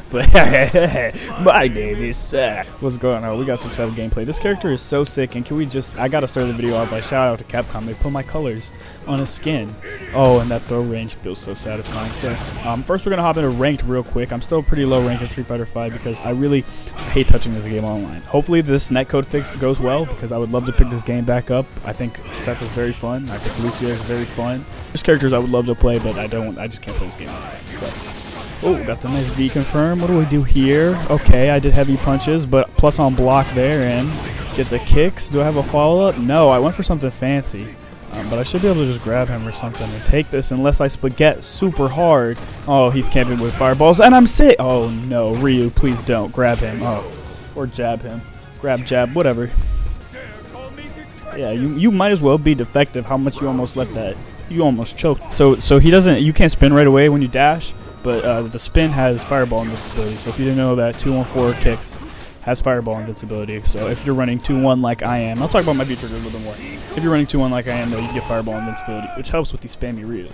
But my name is SETH. What's going on? We got some SETH gameplay. This character is so sick, and can we just... I gotta start the video off by shout out to Capcom. They put my colors on his skin. Oh, and that throw range feels so satisfying. So, first we're gonna hop into ranked real quick. I'm still pretty low ranked in Street Fighter V because I really hate touching this game online. Hopefully this netcode fix goes well because I would love to pick this game back up. I think SETH is very fun. I think Lucio is very fun. There's characters I would love to play, but I just can't play this game online. It sucks. Oh, got the nice V confirm. What do we do here? Okay, I did heavy punches, but plus on block there and get the kicks. Do I have a follow-up? No, I went for something fancy. But I should be able to just grab him or something and take this unless I spaghetti super hard. Oh, he's camping with fireballs, and I'm sick. Oh, no, Ryu, please don't. Grab him. Oh, or jab him. Grab, jab, whatever. Yeah, you might as well be defective. How much you almost let that. You almost choked. So he doesn't. You can't spin right away when you dash. But the spin has fireball invincibility, so if you didn't know that, 2-1-4 kicks has fireball invincibility. So if you're running 2-1 like I am, I'll talk about my V trigger a little bit more. If you're running 2-1 like I am, though, you get fireball invincibility, which helps with these spammy Ryus.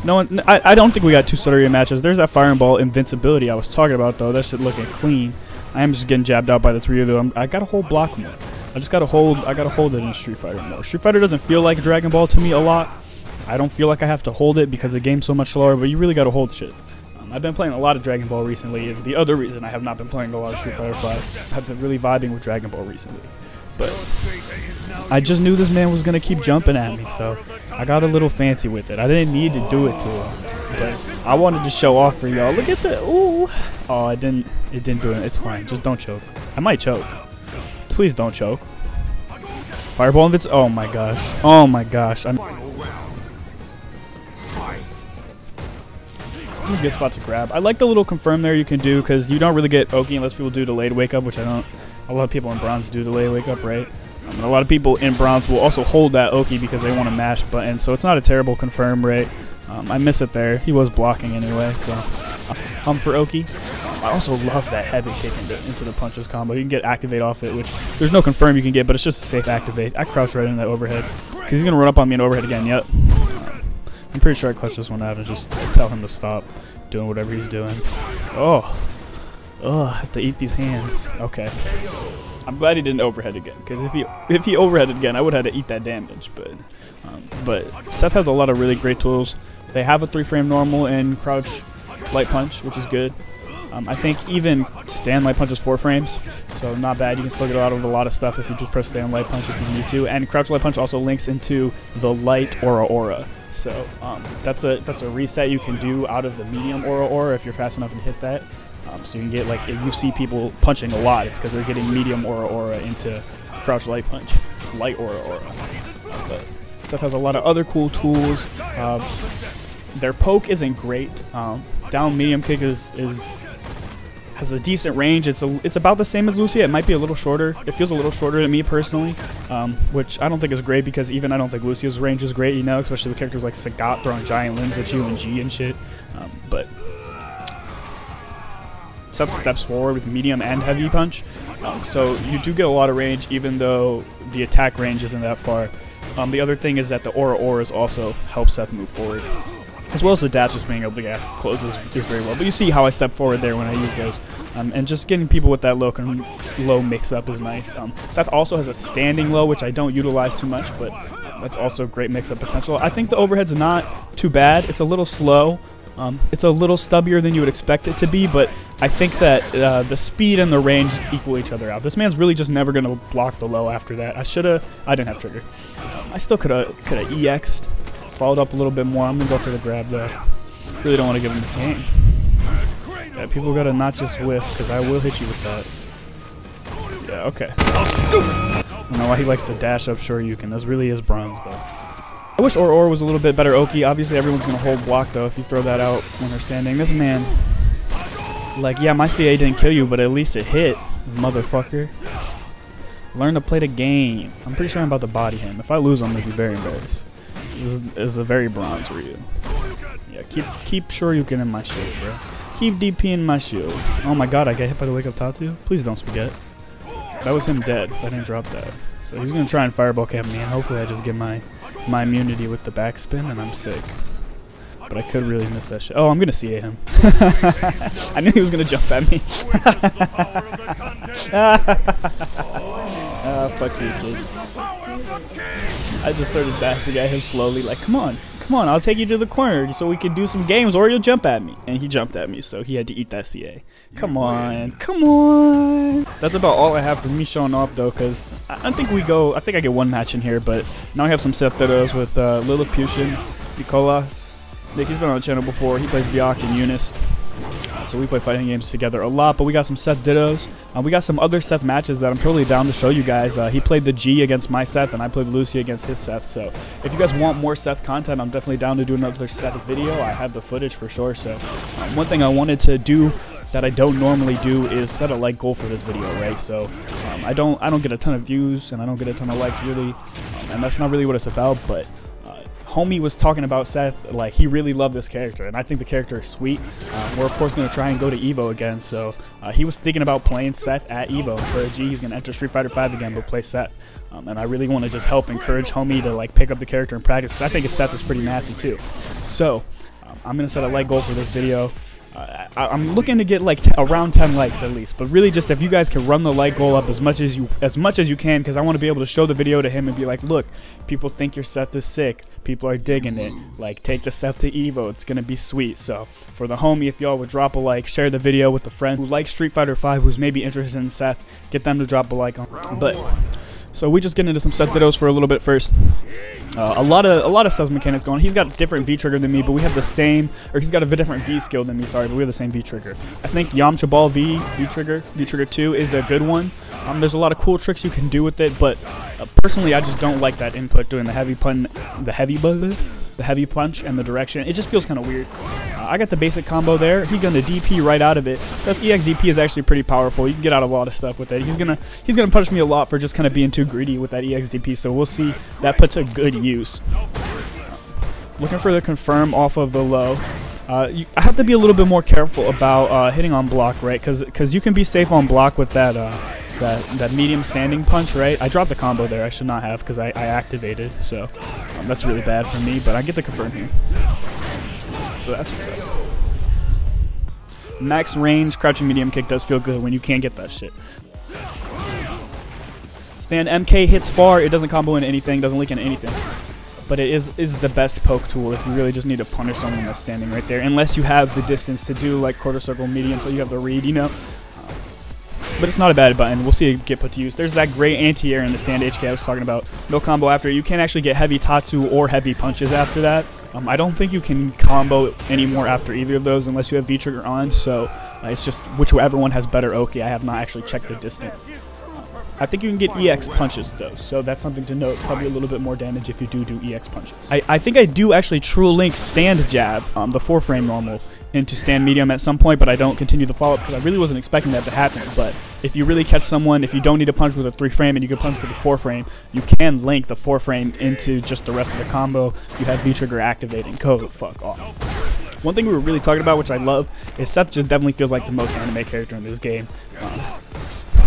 No one, I don't think we got two stuttery matches. There's that fireball invincibility I was talking about, though. That shit looking clean. I am just getting jabbed out by the three of them. I gotta hold block more. I gotta hold it in Street Fighter more. Street Fighter doesn't feel like Dragon Ball to me a lot. I don't feel like I have to hold it because the game's so much slower, but you really got to hold shit. I've been playing a lot of Dragon Ball recently. Is the other reason I have not been playing a lot of Street Fighter V. I've been really vibing with Dragon Ball recently. But I just knew this man was going to keep jumping at me, so I got a little fancy with it. I didn't need to do it to him, but I wanted to show off for y'all. Look at that. Ooh. Oh, it didn't do it. It's fine. Just don't choke. I might choke. Please don't choke. Fireball invincibility. Oh my gosh. Oh my gosh. A good spot to grab. I like the little confirm there you can do because you don't really get Oki unless people do delayed wake up, which I don't. A lot of people in bronze do delayed wake up, right? A lot of people in bronze will also hold that Oki because they want to mash button, so it's not a terrible confirm rate. I miss it there. He was blocking anyway, so for Oki. I also love that heavy kick into the punches combo. You can get activate off it, which there's no confirm you can get, but it's just a safe activate. I crouch right into that overhead because he's gonna run up on me and overhead again. Yep. I'm pretty sure I clutched this one out and just tell him to stop doing whatever he's doing. Oh, I have to eat these hands. Okay. I'm glad he didn't overhead again, because if he overheaded again, I would have had to eat that damage. But SETH has a lot of really great tools. They have a 3-frame normal and crouch light punch, which is good. I think even stand light punch is 4 frames, so not bad. You can still get out of a lot of stuff if you just press stand light punch if you need to. And crouch light punch also links into the light aura. So that's a reset you can do out of the medium aura if you're fast enough to hit that. So you can get, like, if you see people punching a lot, it's because they're getting medium aura into crouch light punch, light aura. But SETH has a lot of other cool tools. Their poke isn't great. Down medium kick has a decent range. It's about the same as Lucia. It might be a little shorter. It feels a little shorter to me personally, which I don't think is great because even I don't think Lucia's range is great, you know, especially with characters like Sagat throwing giant limbs at you and G and shit. But SETH steps forward with medium and heavy punch, so you do get a lot of range even though the attack range isn't that far. The other thing is that the auras also help SETH move forward, as well as the dash just being able to get close is very well. But you see how I step forward there when I use those. And just getting people with that low mix-up is nice. SETH also has a standing low, which I don't utilize too much, but that's also great mix-up potential. I think the overhead's not too bad. It's a little slow. It's a little stubbier than you would expect it to be, but I think that the speed and the range equal each other out. This man's really just never going to block the low after that. I didn't have trigger. I still could have EX'd. Followed up a little bit more. I'm going to go for the grab, though. Really don't want to give him this game. Yeah, people got to not just whiff, because I will hit you with that. Yeah, okay. I don't know why he likes to dash up Shoryuken. This really is bronze, though. I wish Or was a little bit better Oki. Obviously, everyone's going to hold block, though, if you throw that out when they're standing. This man, like, yeah, my CA didn't kill you, but at least it hit, motherfucker. Learn to play the game. I'm pretty sure I'm about to body him. If I lose, I'm going to be very embarrassed. This is a very bronze Ryu. Yeah, keep Shoryuken in my shield, bro. Keep DP in my shield. Oh my god, I get hit by the wake up Tatsu? Please don't spaghetti. That was him dead if I didn't drop that. So he's gonna try and fireball camp me, and hopefully I just get my immunity with the backspin, and I'm sick. but I could really miss that shit. Oh, I'm gonna CA him. I knew he was gonna jump at me. Fuck you, kid. I just started bashing at him slowly, like, come on, I'll take you to the corner so we can do some games, or you'll jump at me. And he jumped at me, so he had to eat that CA. Come on. That's about all I have for me showing off, though, because I think I get one match in here, but now I have some SETH Dittos with Lilliputian, Nicolas. Nick, he's been on the channel before. He plays Biak and Eunice. So we play fighting games together a lot, but we got some SETH Dittos. We got some other SETH matches that I'm totally down to show you guys. He played the G against my SETH, and I played Lucy against his SETH. So if you guys want more SETH content, I'm definitely down to do another SETH video. I have the footage for sure. So one thing I wanted to do that I don't normally do is set a like goal for this video, right? So I don't get a ton of views, and I don't get a ton of likes really, and that's not really what it's about, but homie was talking about SETH, like he really loved this character, and I think the character is sweet. We're of course going to try and go to EVO again, so he was thinking about playing SETH at EVO. So G, he's going to enter Street Fighter V again, but play SETH. And I really want to just help encourage homie to like pick up the character and practice, because I think his SETH is pretty nasty too. So I'm going to set a like goal for this video. I'm looking to get like around 10 likes at least, but really just if you guys can run the like goal up as much as you can, because I want to be able to show the video to him and be like, look, people think your SETH is sick, people are digging it, like take the SETH to EVO, it's gonna be sweet. So for the homie, if y'all would drop a like, share the video with a friend who likes Street Fighter V, who's maybe interested in SETH, get them to drop a like on. But so we just get into some SETH Dittos for a little bit first. A lot of SETH mechanics going on. He's got a different V trigger than me, but we have the same, or he's got a different V skill than me, sorry, but we have the same V trigger. I think Yamcha Ball V trigger 2 is a good one. There's a lot of cool tricks you can do with it, but personally I just don't like that input doing the heavy punch and the direction. It just feels kind of weird. I got the basic combo there. He's gonna DP right out of it. SETH's EX DP is actually pretty powerful. You can get out a lot of stuff with it. He's gonna punish me a lot for just kind of being too greedy with that EX DP. So we'll see that put to good use. Looking for the confirm off of the low. I have to be a little bit more careful about hitting on block, right? Because you can be safe on block with that that medium standing punch, right? I dropped the combo there. I should not have, because I activated. So that's really bad for me. But I get the confirm here. So that's what's up. Max range crouching medium kick does feel good when you can't get that shit. Stand MK hits far. It doesn't combo into anything, doesn't leak into anything. But it is the best poke tool if you really just need to punish someone that's standing right there. Unless you have the distance to do like quarter circle medium, so you have the read, you know. But it's not a bad button. We'll see it get put to use. There's that great anti-air in the stand HK I was talking about. No combo after. You can't actually get heavy Tatsu or heavy punches after that. I don't think you can combo anymore after either of those unless you have V-trigger on. So it's just whichever one has better Oki. I have not actually checked the distance. I think you can get EX punches though, so that's something to note. Probably a little bit more damage if you do EX punches. I think I do actually True Link stand jab, the 4-frame normal, into stand medium at some point, but I don't continue the follow-up because I really wasn't expecting that to happen. But if you really catch someone, if you don't need to punch with a 3-frame and you can punch with a 4-frame, you can link the 4-frame into just the rest of the combo. You have V-trigger activating. Go the fuck off. One thing we were really talking about, which I love, is SETH just definitely feels like the most anime character in this game.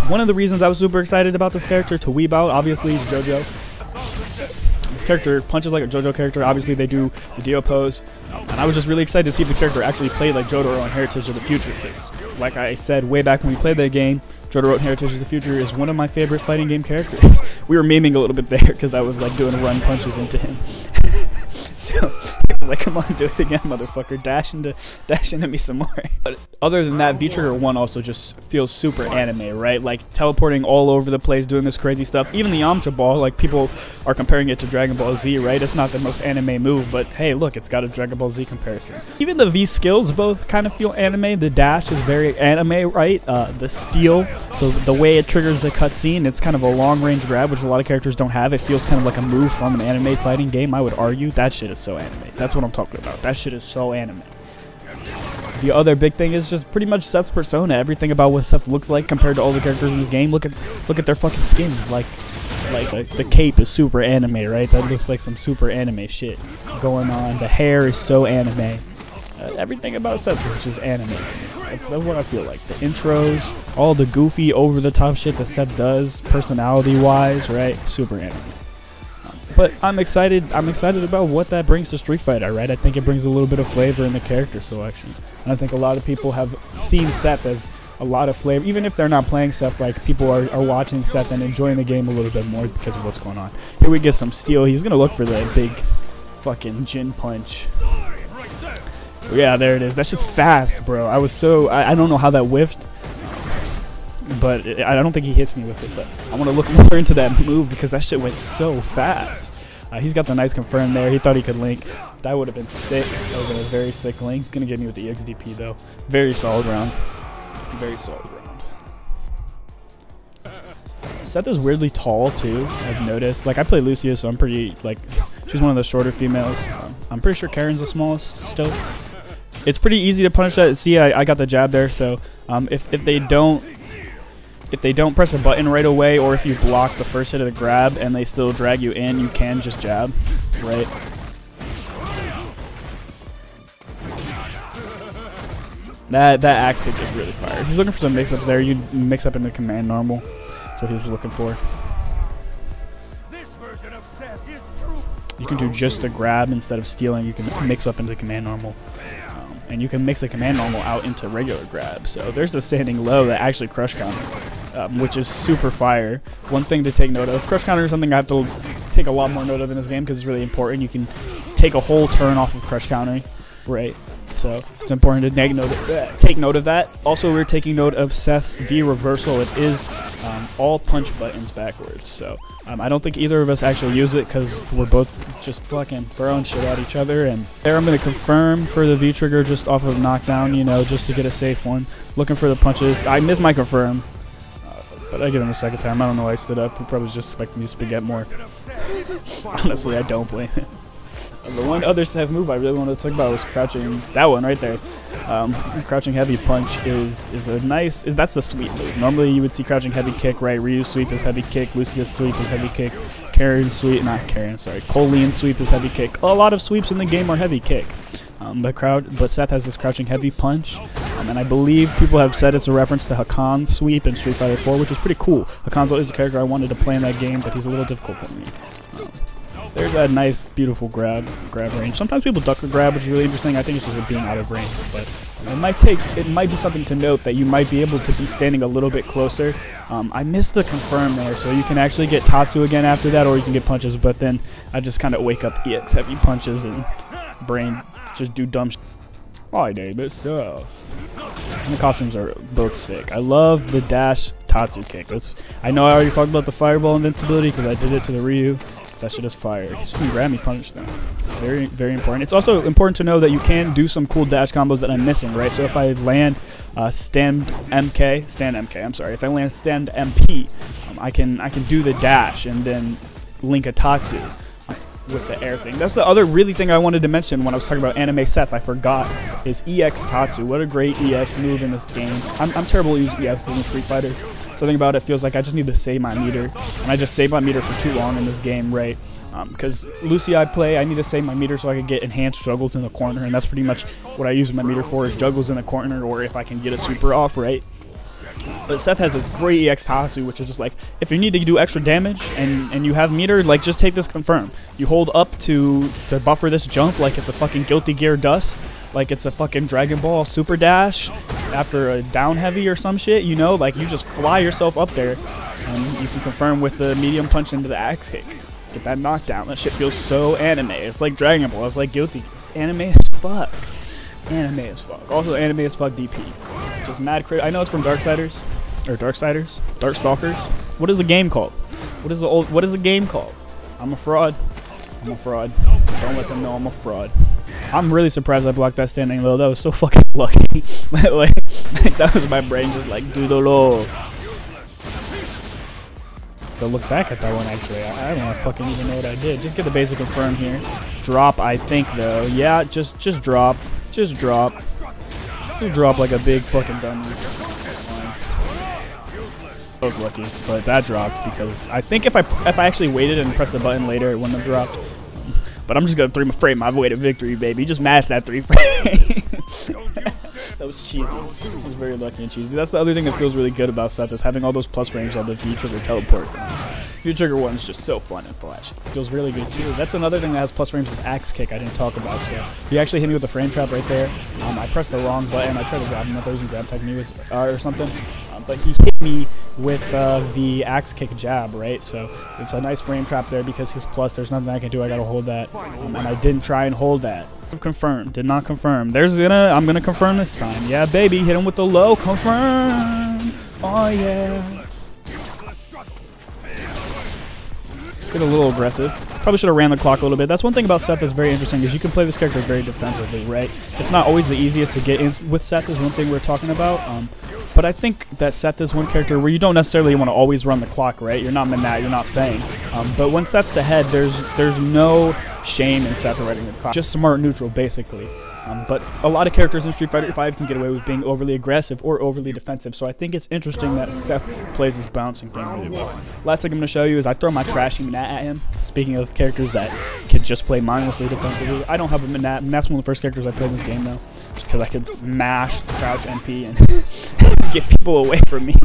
One of the reasons I was super excited about this character to weeb out, obviously, is JoJo. This character punches like a JoJo character. Obviously, they do the Dio pose. And I was just really excited to see if the character actually played like Jotaro in Heritage of the Future. Because, like I said way back when we played that game, Jotaro in Heritage of the Future is one of my favorite fighting game characters. We were memeing a little bit there because I was like doing run punches into him. So I was like, come on, do it again, motherfucker. Dash into me some more. But other than that, V-Trigger 1 also just feels super anime, right? Like teleporting all over the place, doing this crazy stuff. Even the Yamcha Ball, like people are comparing it to Dragon Ball Z, right? It's not the most anime move, but hey, look, it's got a Dragon Ball Z comparison. Even the V skills both kind of feel anime. The dash is very anime, right? The steal, the way it triggers the cutscene, it's kind of a long-range grab, which a lot of characters don't have. It feels kind of like a move from an anime fighting game, I would argue. That shit is so anime. That's what I'm talking about. That shit is so anime. The other big thing is just pretty much SETH's persona. Everything about what SETH looks like compared to all the characters in this game. Look at their fucking skins. Like the cape is super anime, right? That looks like some super anime shit going on. The hair is so anime. Everything about SETH is just anime to me. That's what I feel like. The intros, all the goofy, over-the-top shit that SETH does, personality-wise, right? Super anime. But I'm excited about what that brings to Street Fighter, right? I think it brings a little bit of flavor in the character selection. And I think a lot of people have seen Seth as a lot of flavor. Even if they're not playing Seth, like, people are watching Seth and enjoying the game a little bit more because of what's going on. Here we get some steel. He's going to look for the big fucking Jin punch. Yeah, there it is. That shit's fast, bro. I was so... I don't know how that whiffed, but I don't think he hits me with it. But I want to look more into that move because that shit went so fast. He's got the nice confirm there. He thought he could link. That would have been sick. That would have been a very sick link. Gonna get me with the XDP, though. Very solid round. Very solid round. Seth is weirdly tall, too, I've noticed. Like, I play Lucia, so I'm pretty, like... She's one of the shorter females. I'm pretty sure Karen's the smallest still. It's pretty easy to punish that. See, I got the jab there, so if they don't press a button right away, or if you block the first hit of the grab and they still drag you in, you can just jab, right? That axe hit is really fire. He's looking for some mix-ups there. You mix up into command normal. That's what he was looking for. You can do just the grab instead of stealing. You can mix up into command normal. And you can mix the command normal out into regular grab. So there's the standing low that actually crush counter, which is super fire. One thing to take note of. Crush counter is something I have to take a lot more note of in this game because it's really important. You can take a whole turn off of crush countering, right? So it's important to take note of that. Also, we're taking note of Seth's V reversal. It is all punch buttons backwards. So I don't think either of us actually use it because we're both just fucking throwing shit at each other. And there I'm going to confirm for the V trigger just off of knockdown, you know, just to get a safe one. Looking for the punches. I missed my confirm, but I get him a second time. I don't know why I stood up. He probably just expected me to spaghetti more. Honestly, I don't blame him. The one other SETH move I really wanted to talk about was crouching. That one right there. Crouching heavy punch is a nice. That's the sweep move. Normally you would see crouching heavy kick, right? Ryu's sweep is heavy kick. Lucia's sweep is heavy kick. Karen's sweep, not Karen, sorry. Coleon's sweep is heavy kick. A lot of sweeps in the game are heavy kick. But Seth has this crouching heavy punch, and I believe people have said it's a reference to Hakan's sweep in Street Fighter 4, which is pretty cool. Hakan's always a character I wanted to play in that game, but he's a little difficult for me. There's that nice, beautiful grab range. Sometimes people duck the grab, which is really interesting. I think it's just being out of range, but it might be something to note that you might be able to be standing a little bit closer. I missed the confirm there, so you can actually get Tatsu again after that, or you can get punches. But then I just kind of wake up EX heavy punches and brain just do dumb shit. My name is Seth. And the costumes are both sick. I love the dash Tatsu kick. I know I already talked about the fireball invincibility because I did it to the Ryu. That shit is fire. Just grab me, punish them. Very, very important. It's also important to know that you can do some cool dash combos that I'm missing, right? So if I land stand MK, I'm sorry. If I land stand MP, I can do the dash and then link a Tatsu with the air thing. That's the other really thing I wanted to mention when I was talking about anime Seth. I forgot is EX Tatsu. What a great EX move in this game. I'm terrible at using EX in Street Fighter. Something about it feels like I just need to save my meter, and I just saved my meter for too long in this game, right? Because Lucy I play, I need to save my meter so I can get enhanced juggles in the corner, and that's pretty much what I use my meter for is juggles in the corner, or if I can get a super off, right? But Seth has this great EX Tatsu, which is just like, if you need to do extra damage and you have meter, like, just take this confirm. You hold up to buffer this jump like it's a fucking Guilty Gear Dust, like it's a fucking Dragon Ball Super Dash after a down heavy or some shit, you know? Like, you just fly yourself up there, and you can confirm with the medium punch into the axe kick. Get that knockdown. That shit feels so anime. It's like Dragon Ball. It's like Guilty. It's anime as fuck. Anime as fuck. Also, anime as fuck DP. Just mad crit. I know it's from Darksiders. Or Darksiders? Darkstalkers? What is the game called? What is the game called? I'm a fraud. I'm a fraud. Don't let them know I'm a fraud. I'm really surprised I blocked that standing low. That was so fucking lucky. like, that was my brain just like, do the low. Go look back at that one, actually. I don't fucking even know what I did. Just get the basic confirm here. Drop, I think, though. Yeah, just drop. Just drop. Just drop like a big fucking dummy. I was lucky, but that dropped because I think if I actually waited and pressed the button later, it wouldn't have dropped. But I'm just gonna frame my way to victory, baby. Just match that 3 frame. That was cheesy. This was very lucky and cheesy. That's the other thing that feels really good about Seth is having all those plus frames on the V trigger teleport. View trigger 1 is just so fun and flash. Feels really good too. That's another thing that has plus frames is axe kick I didn't talk about. So he actually hit me with a frame trap right there. I pressed the wrong button. I tried to grab him. I thought he was going to grab tech me with, or something. But he hit me with the axe kick jab, right? So it's a nice frame trap there because he's plus. There's nothing I can do. I gotta hold that, and I didn't try and hold that. Confirmed. Did not confirm. I'm gonna confirm this time. Yeah, baby. Hit him with the low. Confirm. Oh yeah. Get a little aggressive. Probably should have ran the clock a little bit. That's one thing about Seth that's very interesting is you can play this character very defensively, right? It's not always the easiest to get in with Seth is one thing we're talking about. But I think that Seth is one character where you don't necessarily want to always run the clock, right? You're not Manat, you're not Fang. But when Seth's ahead, there's no shame in Seth running the clock. Just smart neutral, basically. But a lot of characters in Street Fighter V can get away with being overly aggressive or overly defensive. So I think it's interesting that Seth plays this bouncing game really well. Last thing I'm going to show you is I throw my trashy Manat at him. Speaking of characters that can just play mindlessly defensively, I don't have a Manat, and that's one of the first characters I played in this game though. Just because I could mash, crouch, MP, and get people away from me.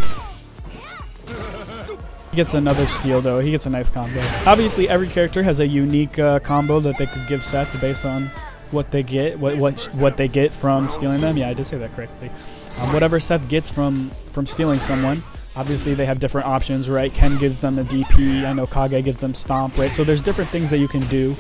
He gets another steal though. He gets a nice combo. Obviously, every character has a unique combo that they could give Seth based on what they get, what they get from stealing them. Yeah, I did say that correctly. Whatever Seth gets from stealing someone, obviously they have different options, right? Ken gives them a DP. I know Kage gives them stomp, right? So there's different things that you can do.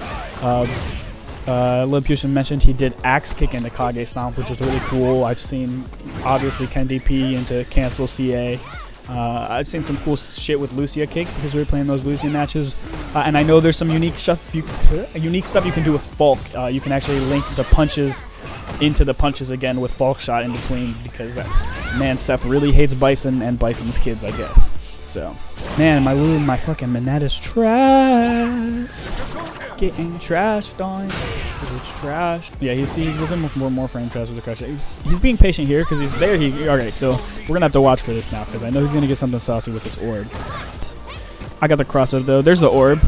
Lilliputian mentioned he did axe kick into Kage stomp, which is really cool. I've seen obviously Ken DP into cancel CA. I've seen some cool shit with Lucia kick because we were playing those Lucia matches, and I know there's some unique stuff you can do with Falk. You can actually link the punches into the punches again with Falk shot in between because man, Seth really hates Bison and Bison's kids, I guess. So, man, my fucking Manat is trash. Getting trashed on. It's trashed. Yeah, he's looking for more frame traps with the crush. He's being patient here because he's there. Okay, so we're going to have to watch for this now because I know he's going to get something saucy with this orb. I got the crossover though. There's the orb.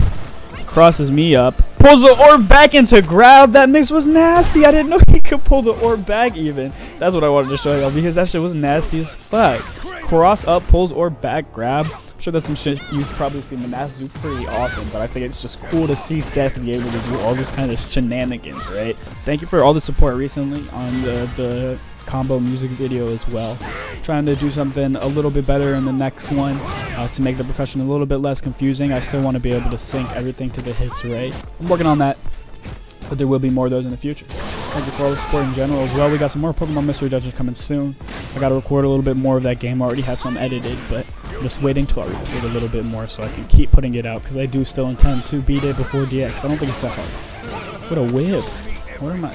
Crosses me up. Pulls the orb back into grab. That mix was nasty. I didn't know he could pull the orb back even. That's what I wanted to show y'all because that shit was nasty as fuck. Cross up, pulls orb back, grab. I'm sure that's some shit you've probably seen Manat do pretty often, but I think it's just cool to see Seth be able to do all this kind of shenanigans, right? Thank you for all the support recently on the combo music video as well. I'm trying to do something a little bit better in the next one to make the percussion a little bit less confusing. I still want to be able to sync everything to the hits, right? I'm working on that, but there will be more of those in the future. Thank you for all the support in general as well. We got some more Pokemon Mystery Dungeons coming soon. I got to record a little bit more of that game. I already have some edited, but I'm just waiting till I record a little bit more so I can keep putting it out because I do still intend to beat it before DX. I don't think it's that hard. What a whiff. Where am I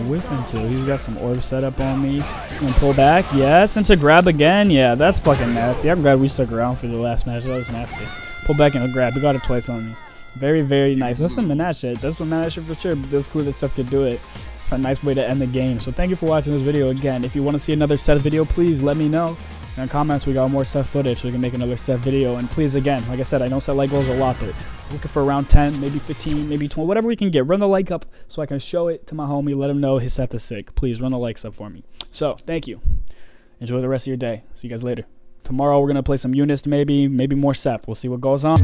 whiffing to? He's got some orb set up on me. Gonna pull back. Yes, and to grab again. Yeah, that's fucking nasty. I'm glad we stuck around for the last match. That was nasty. Pull back and a grab. He got it twice on me. Very, very nice. That's some Manat shit. That's some Manat shit for sure, but that's cool that Seth could do it. It's a nice way to end the game. So thank you for watching this video again. If you want to see another Seth video, please let me know. In the comments, we got more Seth footage so we can make another Seth video. And please, again, like I said, I know set like goals a lot, but looking for around 10, maybe 15, maybe 20, whatever we can get. Run the like up so I can show it to my homie, let him know his Seth is sick. Please run the likes up for me. So, thank you. Enjoy the rest of your day. See you guys later. Tomorrow, we're going to play some Unist, maybe more Seth. We'll see what goes on.